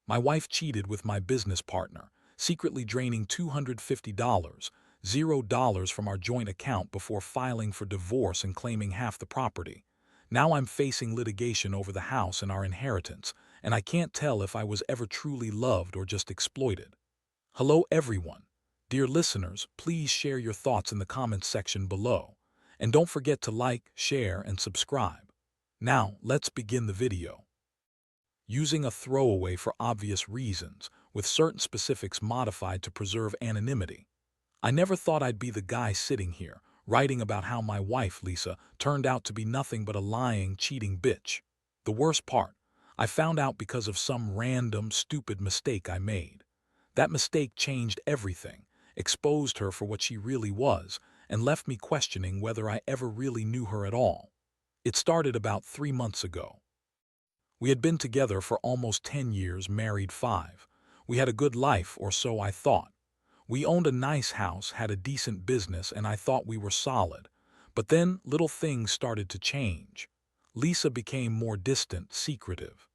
My wife cheated with my business partner, secretly draining $250, $0 from our joint account before filing for divorce and claiming half the property. Now I'm facing litigation over the house and our inheritance, and I can't tell if I was ever truly loved or just exploited. Hello everyone. Dear listeners, please share your thoughts in the comments section below. And don't forget to like, share, and subscribe. Now, let's begin the video. Using a throwaway for obvious reasons, with certain specifics modified to preserve anonymity. I never thought I'd be the guy sitting here, writing about how my wife, Lisa, turned out to be nothing but a lying, cheating bitch. The worst part, I found out because of some random, stupid mistake I made. That mistake changed everything, exposed her for what she really was, and left me questioning whether I ever really knew her at all. It started about 3 months ago. We had been together for almost 10 years, married 5. We had a good life, or so I thought. We owned a nice house, had a decent business, and I thought we were solid. But then little things started to change. Lisa became more distant, secretive.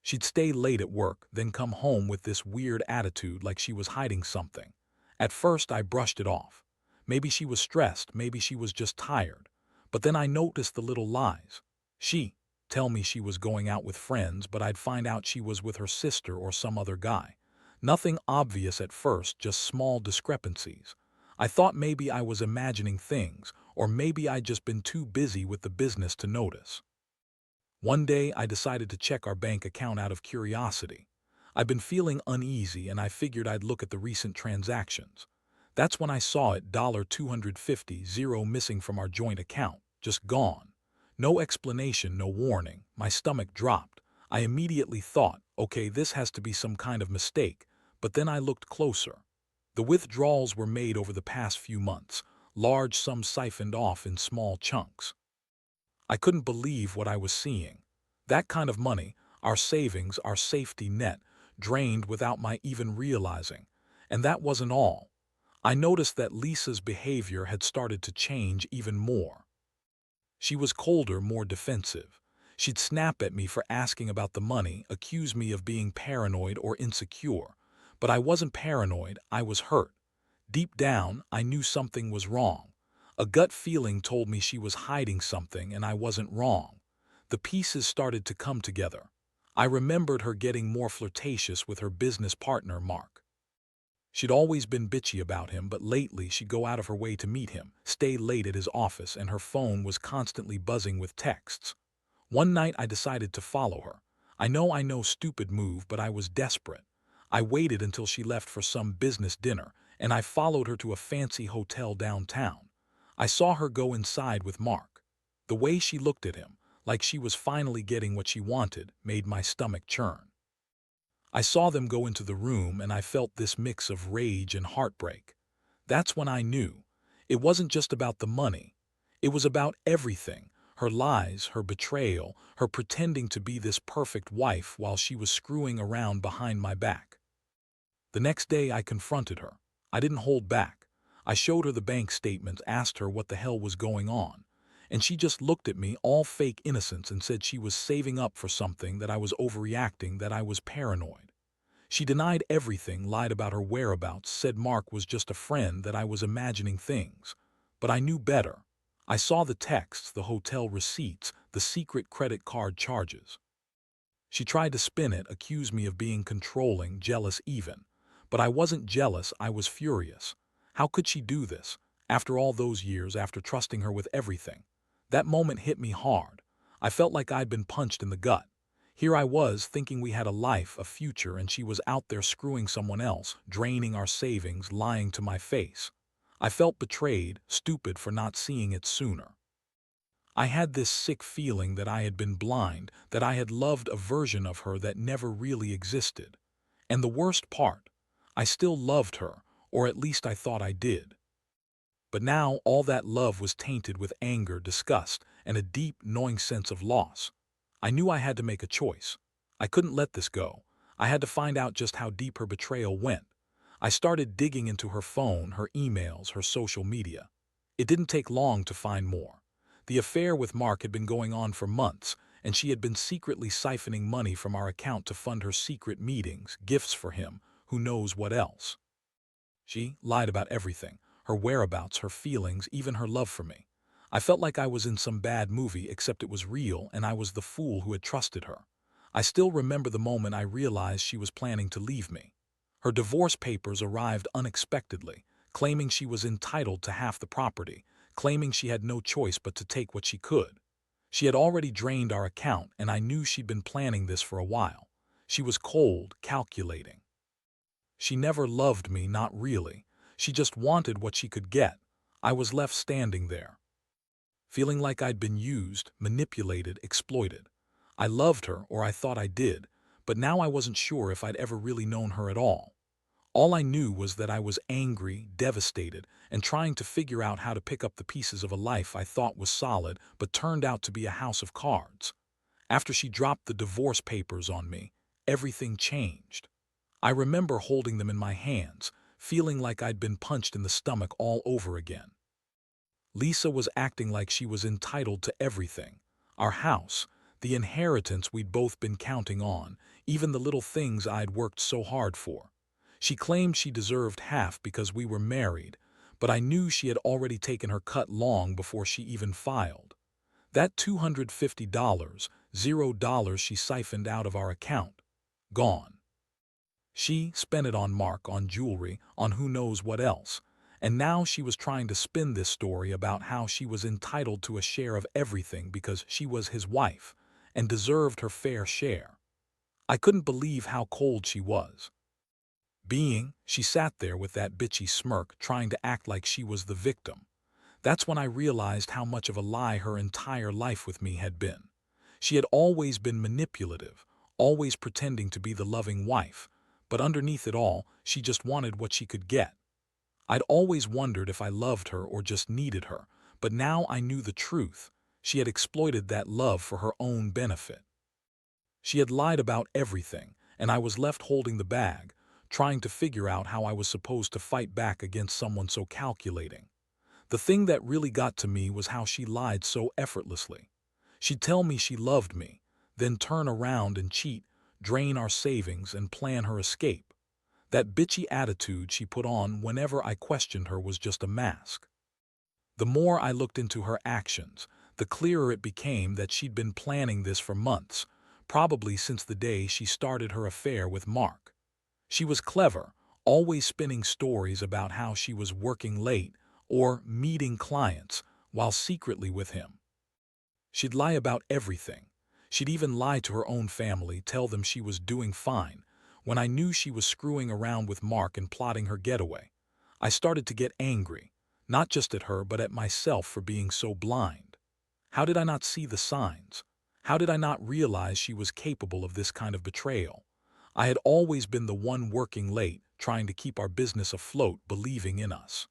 She'd stay late at work, then come home with this weird attitude like she was hiding something. At first I brushed it off. Maybe she was stressed, maybe she was just tired. But then I noticed the little lies. She'd tell me she was going out with friends, but I'd find out she was with her sister or some other guy. Nothing obvious at first, just small discrepancies. I thought maybe I was imagining things, or maybe I'd just been too busy with the business to notice. One day I decided to check our bank account out of curiosity. I'd been feeling uneasy and I figured I'd look at the recent transactions. That's when I saw it, $250, zero missing from our joint account, just gone. No explanation, no warning. My stomach dropped. I immediately thought, okay, this has to be some kind of mistake, but then I looked closer. The withdrawals were made over the past few months, large sums siphoned off in small chunks. I couldn't believe what I was seeing. That kind of money, our savings, our safety net, drained without my even realizing. And that wasn't all. I noticed that Lisa's behavior had started to change even more. She was colder, more defensive. She'd snap at me for asking about the money, accuse me of being paranoid or insecure. But I wasn't paranoid, I was hurt. Deep down, I knew something was wrong. A gut feeling told me she was hiding something and I wasn't wrong. The pieces started to come together. I remembered her getting more flirtatious with her business partner, Mark. She'd always been bitchy about him, but lately she'd go out of her way to meet him, stay late at his office, and her phone was constantly buzzing with texts. One night I decided to follow her. I know, stupid move, but I was desperate. I waited until she left for some business dinner, and I followed her to a fancy hotel downtown. I saw her go inside with Mark. The way she looked at him, like she was finally getting what she wanted, made my stomach churn. I saw them go into the room and I felt this mix of rage and heartbreak. That's when I knew. It wasn't just about the money. It was about everything. Her lies, her betrayal, her pretending to be this perfect wife while she was screwing around behind my back. The next day I confronted her. I didn't hold back. I showed her the bank statements, asked her what the hell was going on. And she just looked at me, all fake innocence, and said she was saving up for something, that I was overreacting, that I was paranoid. She denied everything, lied about her whereabouts, said Mark was just a friend, that I was imagining things. But I knew better. I saw the texts, the hotel receipts, the secret credit card charges. She tried to spin it, accuse me of being controlling, jealous even. But I wasn't jealous, I was furious. How could she do this? After all those years, after trusting her with everything. That moment hit me hard. I felt like I'd been punched in the gut. Here I was, thinking we had a life, a future, and she was out there screwing someone else, draining our savings, lying to my face. I felt betrayed, stupid for not seeing it sooner. I had this sick feeling that I had been blind, that I had loved a version of her that never really existed. And the worst part, I still loved her, or at least I thought I did. But now all that love was tainted with anger, disgust, and a deep, gnawing sense of loss. I knew I had to make a choice. I couldn't let this go. I had to find out just how deep her betrayal went. I started digging into her phone, her emails, her social media. It didn't take long to find more. The affair with Mark had been going on for months, and she had been secretly siphoning money from our account to fund her secret meetings, gifts for him, who knows what else. She lied about everything, her whereabouts, her feelings, even her love for me. I felt like I was in some bad movie, except it was real and I was the fool who had trusted her. I still remember the moment I realized she was planning to leave me. Her divorce papers arrived unexpectedly, claiming she was entitled to half the property, claiming she had no choice but to take what she could. She had already drained our account, and I knew she'd been planning this for a while. She was cold, calculating. She never loved me, not really. She just wanted what she could get. I was left standing there, feeling like I'd been used, manipulated, exploited. I loved her, or I thought I did, but now I wasn't sure if I'd ever really known her at all. All I knew was that I was angry, devastated, and trying to figure out how to pick up the pieces of a life I thought was solid but turned out to be a house of cards. After she dropped the divorce papers on me, everything changed. I remember holding them in my hands, feeling like I'd been punched in the stomach all over again. Lisa was acting like she was entitled to everything. Our house, the inheritance we'd both been counting on, even the little things I'd worked so hard for. She claimed she deserved half because we were married, but I knew she had already taken her cut long before she even filed. That $250, $0 she siphoned out of our account. Gone. She spent it on Mark, on jewelry, on who knows what else. And now she was trying to spin this story about how she was entitled to a share of everything because she was his wife and deserved her fair share. I couldn't believe how cold she was. She sat there with that bitchy smirk, trying to act like she was the victim. That's when I realized how much of a lie her entire life with me had been. She had always been manipulative, always pretending to be the loving wife, but underneath it all, she just wanted what she could get. I'd always wondered if I loved her or just needed her, but now I knew the truth. She had exploited that love for her own benefit. She had lied about everything, and I was left holding the bag, trying to figure out how I was supposed to fight back against someone so calculating. The thing that really got to me was how she lied so effortlessly. She'd tell me she loved me, then turn around and cheat, drain our savings, and plan her escape. That bitchy attitude she put on whenever I questioned her was just a mask. The more I looked into her actions, the clearer it became that she'd been planning this for months, probably since the day she started her affair with Mark. She was clever, always spinning stories about how she was working late or meeting clients while secretly with him. She'd lie about everything. She'd even lie to her own family, tell them she was doing fine, when I knew she was screwing around with Mark and plotting her getaway. I started to get angry, not just at her but at myself for being so blind. How did I not see the signs? How did I not realize she was capable of this kind of betrayal? I had always been the one working late, trying to keep our business afloat, believing in us.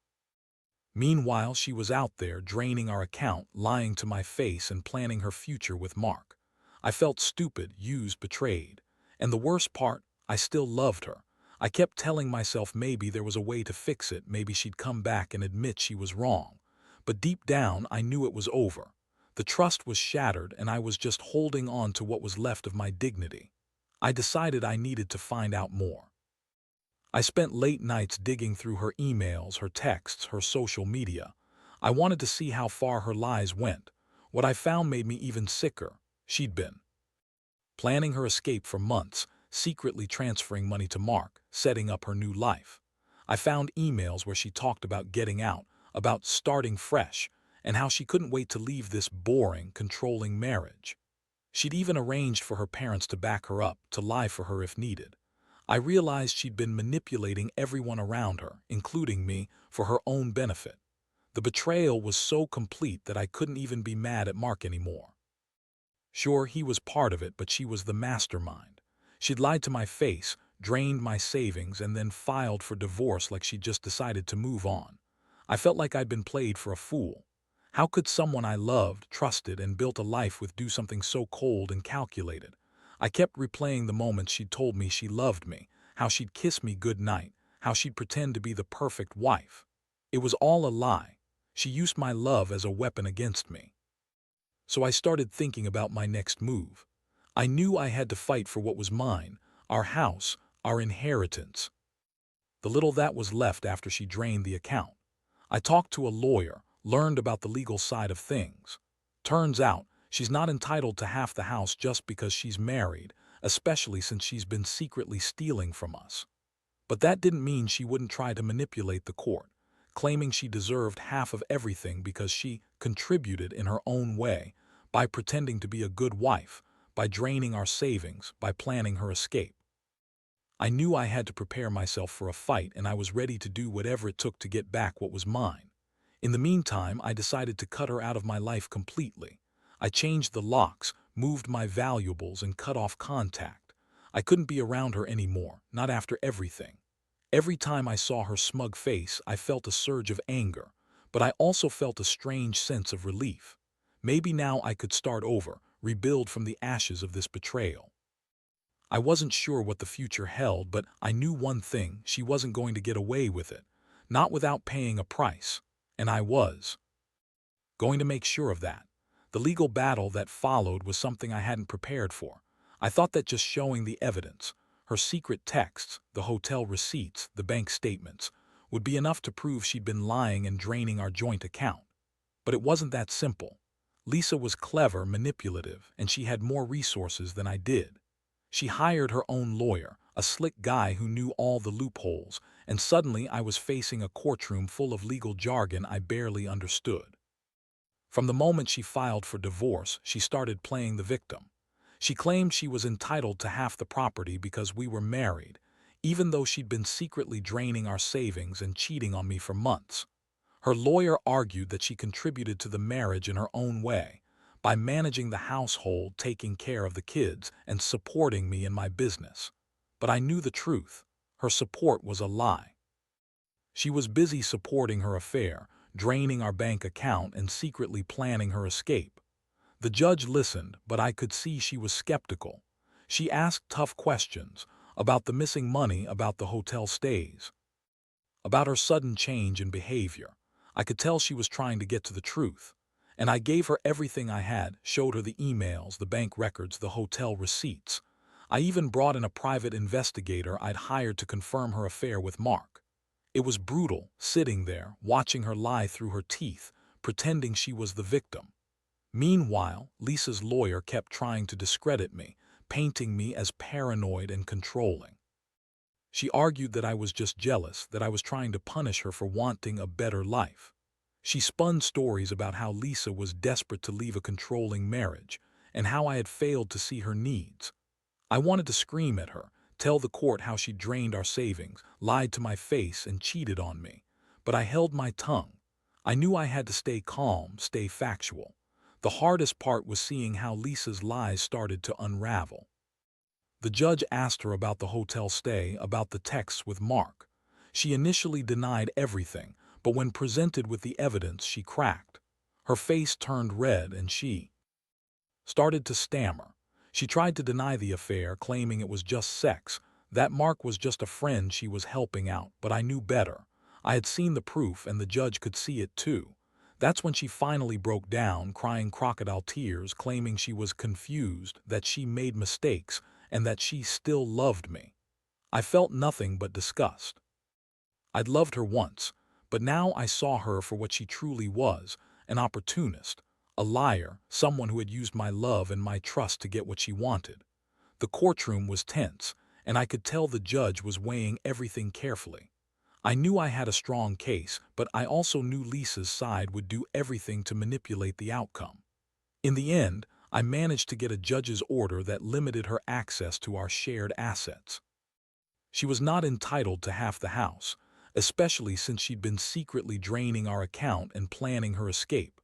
Meanwhile, she was out there draining our account, lying to my face and planning her future with Mark. I felt stupid, used, betrayed. And the worst part, I still loved her. I kept telling myself maybe there was a way to fix it, maybe she'd come back and admit she was wrong. But deep down, I knew it was over. The trust was shattered and I was just holding on to what was left of my dignity. I decided I needed to find out more. I spent late nights digging through her emails, her texts, her social media. I wanted to see how far her lies went. What I found made me even sicker. She'd been planning her escape for months, secretly transferring money to Mark, setting up her new life. I found emails where she talked about getting out, about starting fresh, and how she couldn't wait to leave this boring, controlling marriage. She'd even arranged for her parents to back her up, to lie for her if needed. I realized she'd been manipulating everyone around her, including me, for her own benefit. The betrayal was so complete that I couldn't even be mad at Mark anymore. Sure, he was part of it, but she was the mastermind. She'd lied to my face, drained my savings, and then filed for divorce like she'd just decided to move on. I felt like I'd been played for a fool. How could someone I loved, trusted, and built a life with do something so cold and calculated? I kept replaying the moments she'd told me she loved me, how she'd kiss me goodnight, how she'd pretend to be the perfect wife. It was all a lie. She used my love as a weapon against me. So I started thinking about my next move. I knew I had to fight for what was mine, our house, our inheritance, the little that was left after she drained the account. I talked to a lawyer, learned about the legal side of things. Turns out, she's not entitled to half the house just because she's married, especially since she's been secretly stealing from us. But that didn't mean she wouldn't try to manipulate the court, claiming she deserved half of everything because she contributed in her own way, by pretending to be a good wife, by draining our savings, by planning her escape. I knew I had to prepare myself for a fight, and I was ready to do whatever it took to get back what was mine. In the meantime, I decided to cut her out of my life completely. I changed the locks, moved my valuables, and cut off contact. I couldn't be around her anymore, not after everything. Every time I saw her smug face, I felt a surge of anger, but I also felt a strange sense of relief. Maybe now I could start over, rebuild from the ashes of this betrayal. I wasn't sure what the future held, but I knew one thing: she wasn't going to get away with it, not without paying a price, and I was going to make sure of that. The legal battle that followed was something I hadn't prepared for. I thought that just showing the evidence, her secret texts, the hotel receipts, the bank statements, would be enough to prove she'd been lying and draining our joint account. But it wasn't that simple. Lisa was clever, manipulative, and she had more resources than I did. She hired her own lawyer, a slick guy who knew all the loopholes, and suddenly I was facing a courtroom full of legal jargon I barely understood. From the moment she filed for divorce, she started playing the victim. She claimed she was entitled to half the property because we were married, even though she'd been secretly draining our savings and cheating on me for months. Her lawyer argued that she contributed to the marriage in her own way, by managing the household, taking care of the kids, and supporting me in my business. But I knew the truth. Her support was a lie. She was busy supporting her affair, draining our bank account, and secretly planning her escape. The judge listened, but I could see she was skeptical. She asked tough questions about the missing money, about the hotel stays, about her sudden change in behavior. I could tell she was trying to get to the truth. And I gave her everything I had, showed her the emails, the bank records, the hotel receipts. I even brought in a private investigator I'd hired to confirm her affair with Mark. It was brutal, sitting there, watching her lie through her teeth, pretending she was the victim. Meanwhile, Lisa's lawyer kept trying to discredit me, painting me as paranoid and controlling. She argued that I was just jealous, that I was trying to punish her for wanting a better life. She spun stories about how Lisa was desperate to leave a controlling marriage, and how I had failed to see her needs. I wanted to scream at her, tell the court how she drained our savings, lied to my face, and cheated on me. But I held my tongue. I knew I had to stay calm, stay factual. The hardest part was seeing how Lisa's lies started to unravel. The judge asked her about the hotel stay, about the texts with Mark. She initially denied everything, but when presented with the evidence, she cracked. Her face turned red and she started to stammer. She tried to deny the affair, claiming it was just sex, that Mark was just a friend she was helping out, but I knew better. I had seen the proof, and the judge could see it too. That's when she finally broke down, crying crocodile tears, claiming she was confused, that she made mistakes, and that she still loved me. I felt nothing but disgust. I'd loved her once, but now I saw her for what she truly was: an opportunist, a liar, someone who had used my love and my trust to get what she wanted. The courtroom was tense, and I could tell the judge was weighing everything carefully. I knew I had a strong case, but I also knew Lisa's side would do everything to manipulate the outcome. In the end, I managed to get a judge's order that limited her access to our shared assets. She was not entitled to half the house, especially since she'd been secretly draining our account and planning her escape.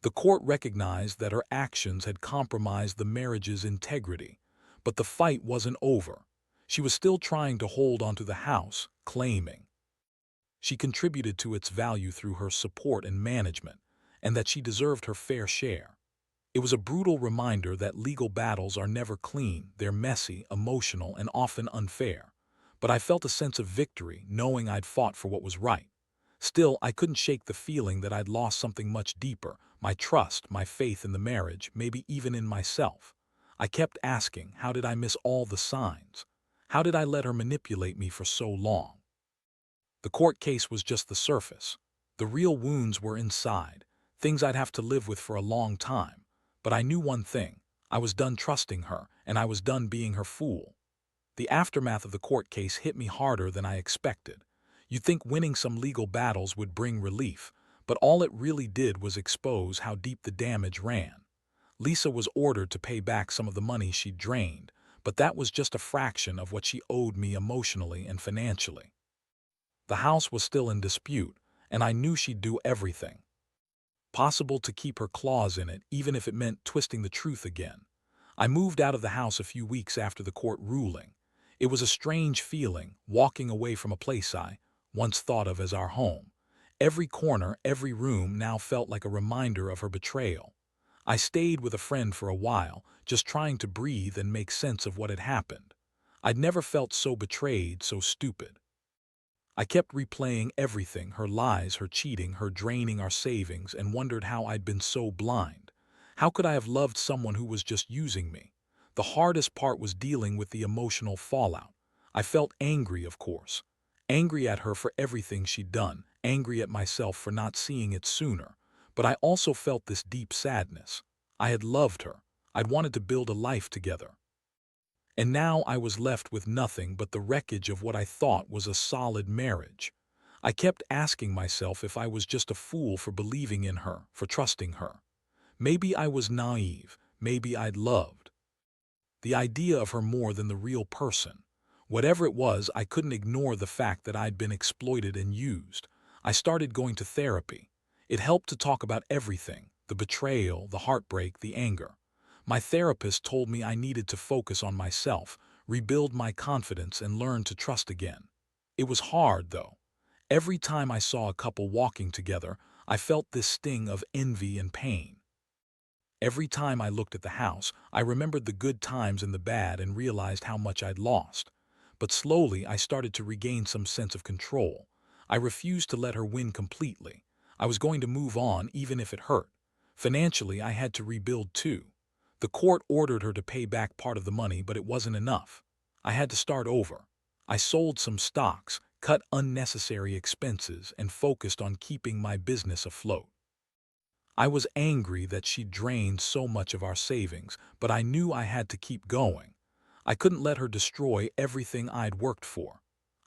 The court recognized that her actions had compromised the marriage's integrity, but the fight wasn't over. She was still trying to hold onto the house, claiming she contributed to its value through her support and management, and that she deserved her fair share. It was a brutal reminder that legal battles are never clean. They're messy, emotional, and often unfair. But I felt a sense of victory, knowing I'd fought for what was right. Still, I couldn't shake the feeling that I'd lost something much deeper, my trust, my faith in the marriage, maybe even in myself. I kept asking, how did I miss all the signs? How did I let her manipulate me for so long? The court case was just the surface. The real wounds were inside, things I'd have to live with for a long time. But I knew one thing. I was done trusting her, and I was done being her fool. The aftermath of the court case hit me harder than I expected. You'd think winning some legal battles would bring relief, but all it really did was expose how deep the damage ran. Lisa was ordered to pay back some of the money she'd drained, but that was just a fraction of what she owed me emotionally and financially. The house was still in dispute, and I knew she'd do everything possible to keep her claws in it, even if it meant twisting the truth again. I moved out of the house a few weeks after the court ruling. It was a strange feeling, walking away from a place I once thought of as our home. Every corner, every room now felt like a reminder of her betrayal. I stayed with a friend for a while, just trying to breathe and make sense of what had happened. I'd never felt so betrayed, so stupid. I kept replaying everything, her lies, her cheating, her draining our savings, and wondered how I'd been so blind. How could I have loved someone who was just using me? The hardest part was dealing with the emotional fallout. I felt angry, of course. Angry at her for everything she'd done, angry at myself for not seeing it sooner. But I also felt this deep sadness. I had loved her. I'd wanted to build a life together. And now I was left with nothing but the wreckage of what I thought was a solid marriage. I kept asking myself if I was just a fool for believing in her, for trusting her. Maybe I was naive, maybe I'd loved the idea of her more than the real person. Whatever it was, I couldn't ignore the fact that I'd been exploited and used. I started going to therapy. It helped to talk about everything, the betrayal, the heartbreak, the anger. My therapist told me I needed to focus on myself, rebuild my confidence, and learn to trust again. It was hard, though. Every time I saw a couple walking together, I felt this sting of envy and pain. Every time I looked at the house, I remembered the good times and the bad and realized how much I'd lost. But slowly, I started to regain some sense of control. I refused to let her win completely. I was going to move on even if it hurt. Financially, I had to rebuild too. The court ordered her to pay back part of the money, but it wasn't enough. I had to start over. I sold some stocks, cut unnecessary expenses, and focused on keeping my business afloat. I was angry that she drained so much of our savings, but I knew I had to keep going. I couldn't let her destroy everything I'd worked for.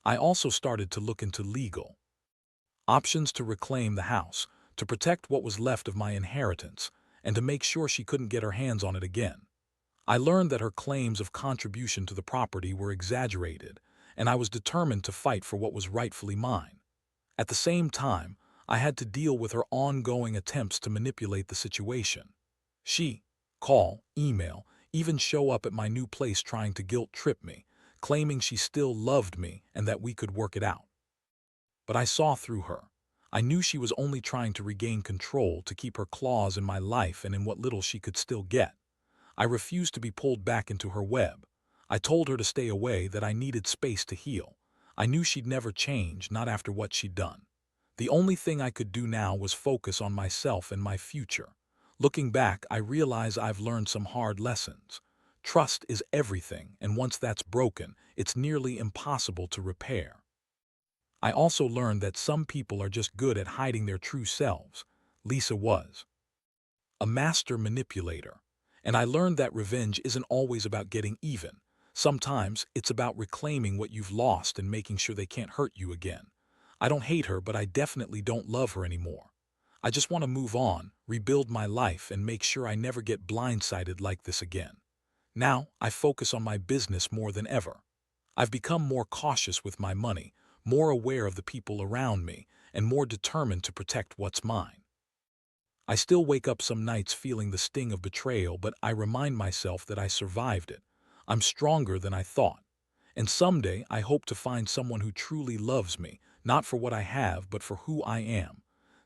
I also started to look into legal options to reclaim the house, to protect what was left of my inheritance, and to make sure she couldn't get her hands on it again. I learned that her claims of contribution to the property were exaggerated, and I was determined to fight for what was rightfully mine. At the same time, I had to deal with her ongoing attempts to manipulate the situation. She call, email, even show up at my new place trying to guilt-trip me, claiming she still loved me and that we could work it out. But I saw through her. I knew she was only trying to regain control, to keep her claws in my life and in what little she could still get. I refused to be pulled back into her web. I told her to stay away, that I needed space to heal. I knew she'd never change, not after what she'd done. The only thing I could do now was focus on myself and my future. Looking back, I realize I've learned some hard lessons. Trust is everything, and once that's broken, it's nearly impossible to repair. I also learned that some people are just good at hiding their true selves. Lisa was a master manipulator. And I learned that revenge isn't always about getting even. Sometimes it's about reclaiming what you've lost and making sure they can't hurt you again. I don't hate her, but I definitely don't love her anymore. I just want to move on, rebuild my life, and make sure I never get blindsided like this again. Now, I focus on my business more than ever. I've become more cautious with my money, more aware of the people around me, and more determined to protect what's mine. I still wake up some nights feeling the sting of betrayal, but I remind myself that I survived it. I'm stronger than I thought. And someday I hope to find someone who truly loves me, not for what I have, but for who I am.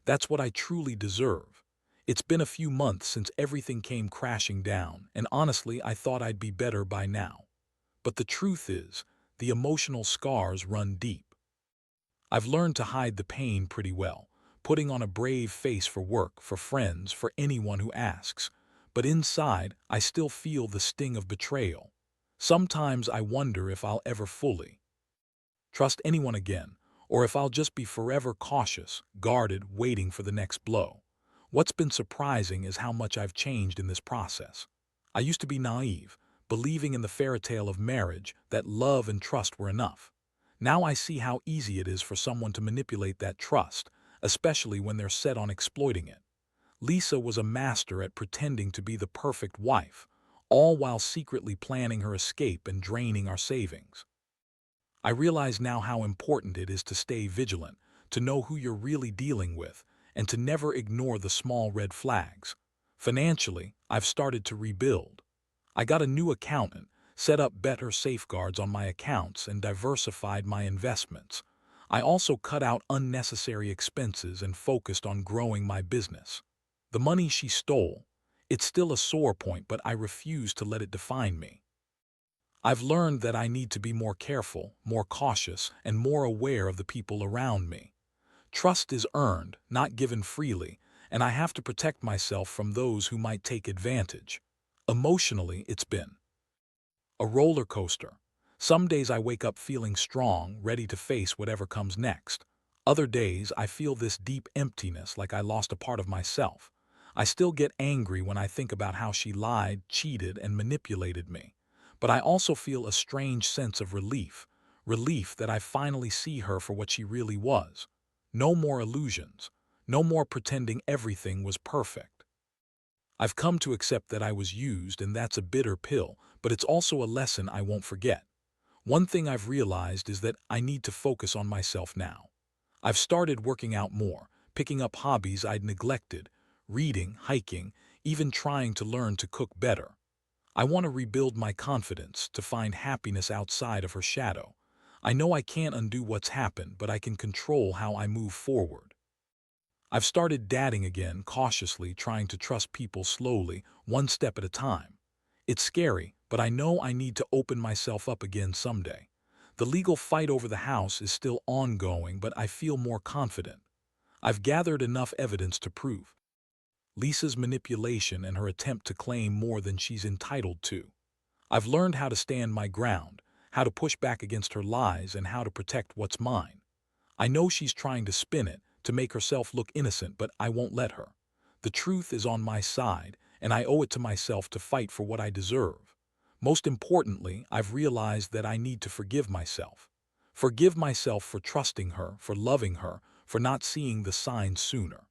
That's what I truly deserve. It's been a few months since everything came crashing down, and honestly, I thought I'd be better by now. But the truth is, the emotional scars run deep. I've learned to hide the pain pretty well, putting on a brave face for work, for friends, for anyone who asks. But inside, I still feel the sting of betrayal. Sometimes I wonder if I'll ever fully trust anyone again, or if I'll just be forever cautious, guarded, waiting for the next blow. What's been surprising is how much I've changed in this process. I used to be naive, believing in the fairy tale of marriage, that love and trust were enough. Now I see how easy it is for someone to manipulate that trust, especially when they're set on exploiting it. Lisa was a master at pretending to be the perfect wife, all while secretly planning her escape and draining our savings. I realize now how important it is to stay vigilant, to know who you're really dealing with, and to never ignore the small red flags. Financially, I've started to rebuild. I got a new accountant, set up better safeguards on my accounts, and diversified my investments. I also cut out unnecessary expenses and focused on growing my business. The money she stole, it's still a sore point, but I refuse to let it define me. I've learned that I need to be more careful, more cautious, and more aware of the people around me. Trust is earned, not given freely, and I have to protect myself from those who might take advantage. Emotionally, it's been a roller coaster. Some days I wake up feeling strong, ready to face whatever comes next. Other days I feel this deep emptiness, like I lost a part of myself. I still get angry when I think about how she lied, cheated, and manipulated me. But I also feel a strange sense of relief that I finally see her for what she really was. No more illusions, no more pretending everything was perfect. I've come to accept that I was used, and that's a bitter pill, but it's also a lesson I won't forget. One thing I've realized is that I need to focus on myself now. I've started working out more, picking up hobbies I'd neglected, reading, hiking, even trying to learn to cook better. I want to rebuild my confidence, to find happiness outside of her shadow. I know I can't undo what's happened, but I can control how I move forward. I've started dating again, cautiously, trying to trust people slowly, one step at a time. It's scary, but I know I need to open myself up again someday. The legal fight over the house is still ongoing, but I feel more confident. I've gathered enough evidence to prove Lisa's manipulation and her attempt to claim more than she's entitled to. I've learned how to stand my ground, how to push back against her lies, and how to protect what's mine. I know she's trying to spin it, to make herself look innocent, but I won't let her. The truth is on my side, and I owe it to myself to fight for what I deserve. Most importantly, I've realized that I need to forgive myself. Forgive myself for trusting her, for loving her, for not seeing the signs sooner.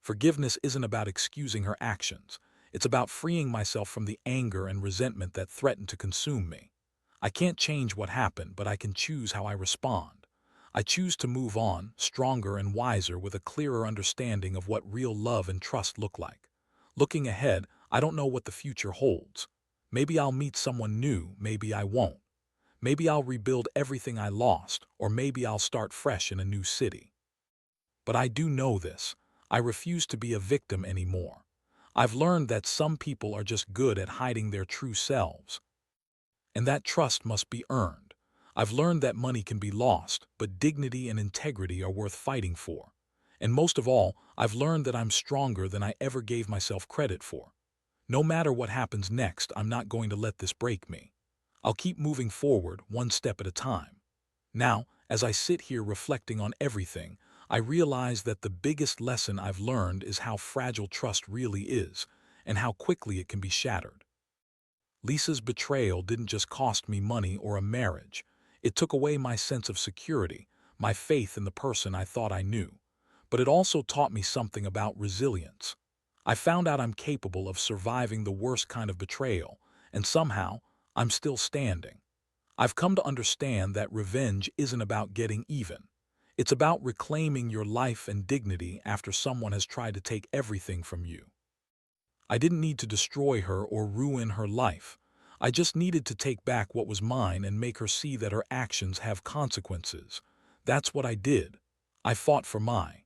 Forgiveness isn't about excusing her actions. It's about freeing myself from the anger and resentment that threaten to consume me. I can't change what happened, but I can choose how I respond. I choose to move on, stronger and wiser, with a clearer understanding of what real love and trust look like. Looking ahead, I don't know what the future holds. Maybe I'll meet someone new, maybe I won't. Maybe I'll rebuild everything I lost, or maybe I'll start fresh in a new city. But I do know this: I refuse to be a victim anymore. I've learned that some people are just good at hiding their true selves, and that trust must be earned. I've learned that money can be lost, but dignity and integrity are worth fighting for. And most of all, I've learned that I'm stronger than I ever gave myself credit for. No matter what happens next, I'm not going to let this break me. I'll keep moving forward, one step at a time. Now, as I sit here reflecting on everything, I realize that the biggest lesson I've learned is how fragile trust really is, and how quickly it can be shattered. Lisa's betrayal didn't just cost me money or a marriage. It took away my sense of security, my faith in the person I thought I knew. But it also taught me something about resilience. I found out I'm capable of surviving the worst kind of betrayal, and somehow, I'm still standing. I've come to understand that revenge isn't about getting even. It's about reclaiming your life and dignity after someone has tried to take everything from you. I didn't need to destroy her or ruin her life. I just needed to take back what was mine and make her see that her actions have consequences. That's what I did. I fought for my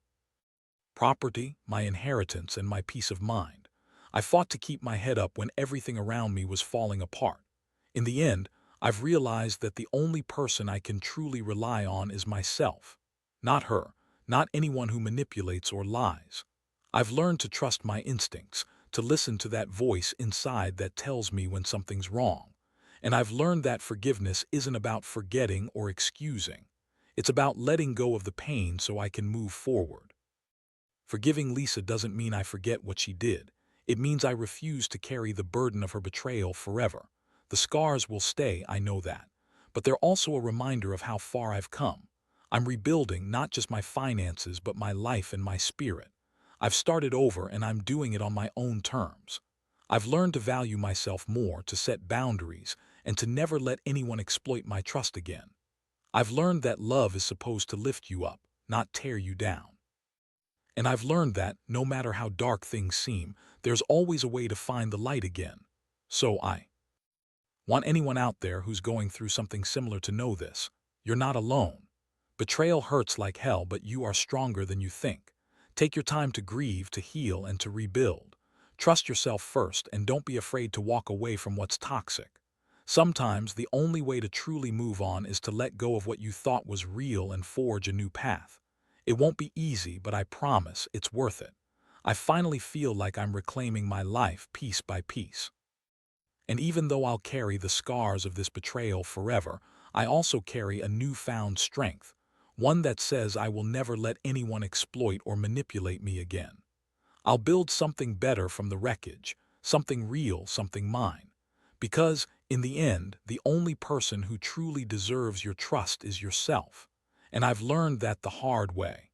property, my inheritance, and my peace of mind. I fought to keep my head up when everything around me was falling apart. In the end, I've realized that the only person I can truly rely on is myself. Not her, not anyone who manipulates or lies. I've learned to trust my instincts, to listen to that voice inside that tells me when something's wrong. And I've learned that forgiveness isn't about forgetting or excusing. It's about letting go of the pain so I can move forward. Forgiving Lisa doesn't mean I forget what she did. It means I refuse to carry the burden of her betrayal forever. The scars will stay, I know that. But they're also a reminder of how far I've come. I'm rebuilding not just my finances, but my life and my spirit. I've started over and I'm doing it on my own terms. I've learned to value myself more, to set boundaries, and to never let anyone exploit my trust again. I've learned that love is supposed to lift you up, not tear you down. And I've learned that, no matter how dark things seem, there's always a way to find the light again. So I want anyone out there who's going through something similar to know this. You're not alone. Betrayal hurts like hell, but you are stronger than you think. Take your time to grieve, to heal, and to rebuild. Trust yourself first, and don't be afraid to walk away from what's toxic. Sometimes the only way to truly move on is to let go of what you thought was real and forge a new path. It won't be easy, but I promise it's worth it. I finally feel like I'm reclaiming my life piece by piece. And even though I'll carry the scars of this betrayal forever, I also carry a newfound strength, one that says I will never let anyone exploit or manipulate me again. I'll build something better from the wreckage, something real, something mine. Because, in the end, the only person who truly deserves your trust is yourself. And I've learned that the hard way.